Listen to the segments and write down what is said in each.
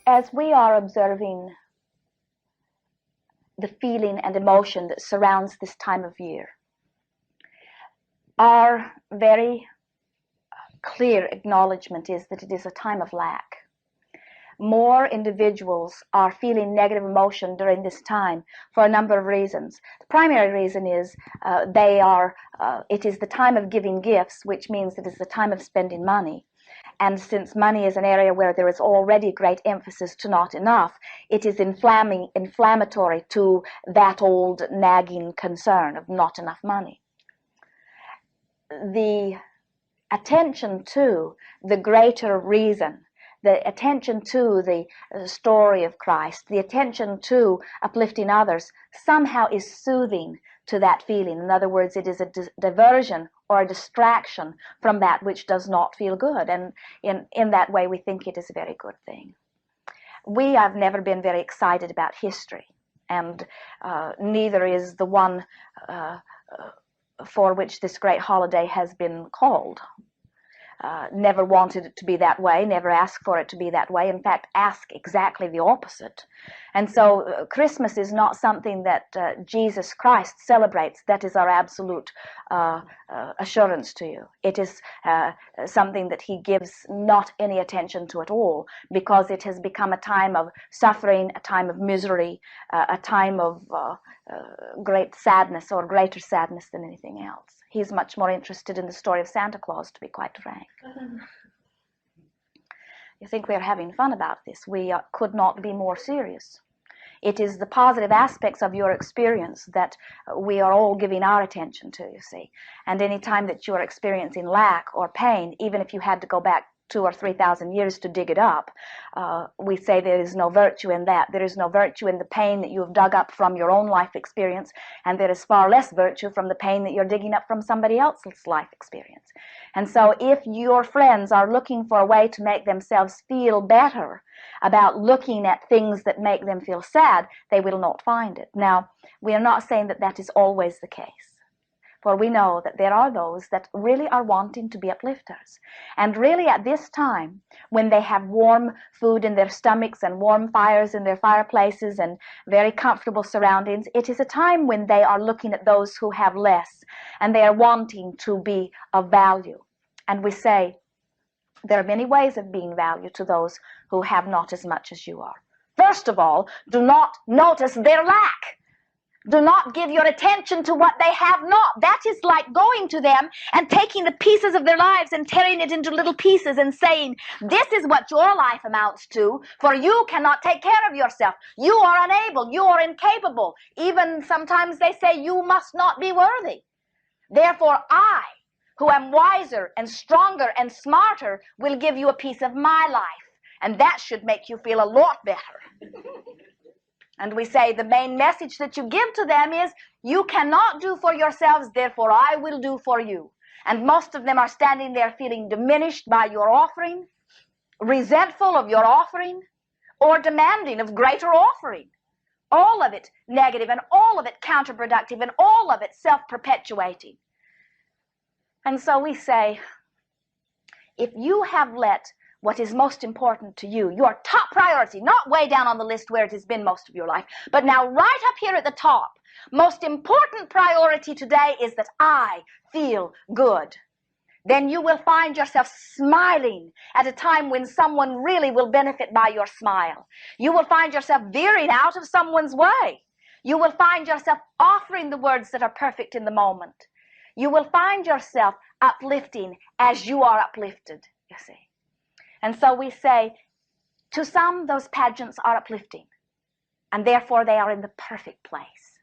as we are observing the feeling and emotion that surrounds this time of year, our very clear acknowledgement is that it is a time of lack. More individuals are feeling negative emotion during this time for a number of reasons. The primary reason is it is the time of giving gifts, which means it is the time of spending money. And since money is an area where there is already great emphasis to not enough, it is inflammatory to that old nagging concern of not enough money. The attention to the greater reason, the attention to the story of Christ, the attention to uplifting others, somehow is soothing to that feeling. In other words, it is a diversion or a distraction from that which does not feel good. And in that way, we think it is a very good thing. We have never been very excited about history, and neither is the one for which this great holiday has been called. Never wanted it to be that way, never asked for it to be that way. In fact, ask exactly the opposite. And so Christmas is not something that Jesus Christ celebrates. That is our absolute assurance to you. It is something that he gives not any attention to at all, because it has become a time of suffering, a time of misery, a time of great sadness, or greater sadness than anything else. He's much more interested in the story of Santa Claus, to be quite frank. You think we're having fun about this. We could not be more serious. It is the positive aspects of your experience that we are all giving our attention to, you see. And any time that you are experiencing lack or pain, even if you had to go back 2,000 or 3,000 years to dig it up, we say there is no virtue in that. There is no virtue in the pain that you have dug up from your own life experience, and there is far less virtue from the pain that you're digging up from somebody else's life experience. And so if your friends are looking for a way to make themselves feel better about looking at things that make them feel sad, they will not find it. Now, we are not saying that that is always the case. For we know that there are those that really are wanting to be uplifters. And really at this time, when they have warm food in their stomachs and warm fires in their fireplaces and very comfortable surroundings, it is a time when they are looking at those who have less, and they are wanting to be of value. And we say, there are many ways of being value to those who have not as much as you are. First of all, do not notice their lack. Do not give your attention to what they have not. That is like going to them and taking the pieces of their lives and tearing it into little pieces and saying, this is what your life amounts to, for you cannot take care of yourself. You are unable. You are incapable. Even sometimes they say you must not be worthy. Therefore, I, who am wiser and stronger and smarter, will give you a piece of my life. And that should make you feel a lot better. And we say the main message that you give to them is, you cannot do for yourselves, therefore I will do for you. And most of them are standing there feeling diminished by your offering, resentful of your offering, or demanding of greater offering. All of it negative, and all of it counterproductive, and all of it self-perpetuating. And so we say, if you have let what is most important to you, your top priority, not way down on the list where it has been most of your life, but now right up here at the top, most important priority today is that I feel good. Then you will find yourself smiling at a time when someone really will benefit by your smile. You will find yourself veering out of someone's way. You will find yourself offering the words that are perfect in the moment. You will find yourself uplifting as you are uplifted, you see. And so we say, to some, those pageants are uplifting, and therefore they are in the perfect place.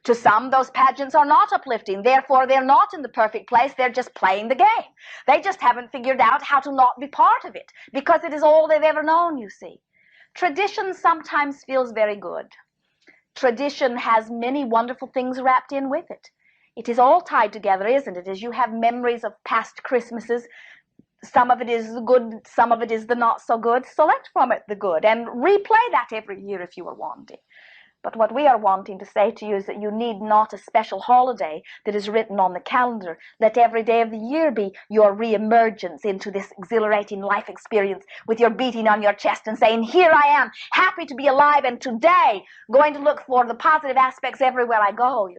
To some, those pageants are not uplifting, therefore they're not in the perfect place, they're just playing the game. They just haven't figured out how to not be part of it, because it is all they've ever known, you see. Tradition sometimes feels very good. Tradition has many wonderful things wrapped in with it. It is all tied together, isn't it? As you have memories of past Christmases, some of it is the good, some of it is the not so good. Select from it the good and replay that every year if you are wanting. But what we are wanting to say to you is that you need not a special holiday that is written on the calendar. Let every day of the year be your re-emergence into this exhilarating life experience, with your beating on your chest and saying, here I am, happy to be alive, and today going to look for the positive aspects everywhere I go.